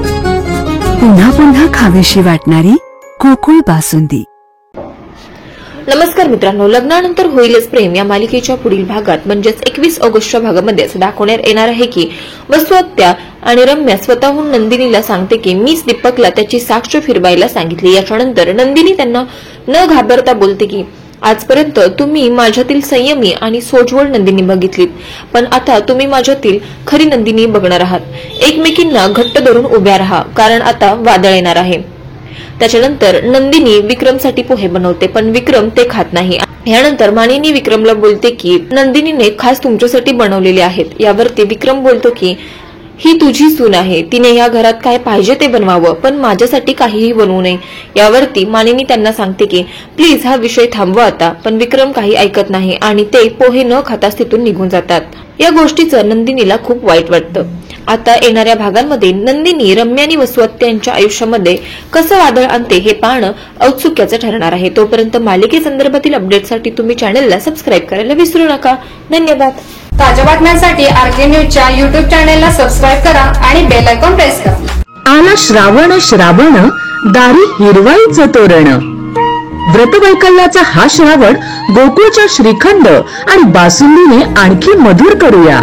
पुन्हा पुन्हा खावीशी वाटणारी गोकुळ बासुंदी। नमस्कार मित्रांनो, लग्नानंतर होईलच प्रेम या मालिकेच्या पुढील भागात म्हणजेच 21 ऑगस्टच्या भागामध्ये दाखवण्यात येणार आहे की वसुहत्या आणि रम्या स्वतःहून नंदिनीला सांगते की मीच दीपकला त्याची साक्ष फिरवायला सांगितली। याच्यानंतर नंदिनी त्यांना न घाबरता बोलते की आजपर्यंत तुम्ही माझ्यातील संयमी आणि सोज्वळ नंदिनी बघितलीत, पण आता तुम्ही माझ्यातील खरी नंदिनी बघणार आहात। एकमेकींना घट्ट धरून उभ्या राहा, कारण आता वादळ येणार आहे। त्याच्यानंतर नंदिनी विक्रमसाठी पोहे बनवते, पण विक्रम ते खात नाही। यानंतर मानिनी विक्रमला बोलते की नंदिनीने खास तुमच्यासाठी बनवलेले आहेत। यावरती विक्रम बोलतो की ही तुझी सून आहे, तिने या घरात काय पाहिजे ते बनवावं, पण माझ्यासाठी काहीही बनवू नये। यावरती मानिनी त्यांना सांगते की प्लीज हा विषय थांबवा आता, पण विक्रम काही ऐकत नाही आणि ते पोहे न खाताच तिथून निघून जातात। या गोष्टीचं नंदिनीला खूप वाईट वाटतं। आता येणाऱ्या भागांमध्ये नंदिनी रम्या आणि वसुहत्या यांच्या आयुष्यामध्ये कसं वादळ आणते हे पाहणं औत्सुक्याचं ठरणार आहे। तोपर्यंत मालिकेसंदर्भातील अपडेटसाठी तुम्ही चॅनलला सबस्क्राईब करायला विसरू नका। धन्यवाद। ताज्या बातम्यांसाठी आरके न्यूजच्या YouTube चॅनलला सबस्क्राईब करा आणि बेल आयकॉन प्रेस करा। आला श्रावण श्रावण, दारी हिरवाईचं तोरण। व्रतवैकल्याचा हा श्रावण गोकुळच्या श्रीखंड आणि बासुंदीने आणखी मधुर करूया।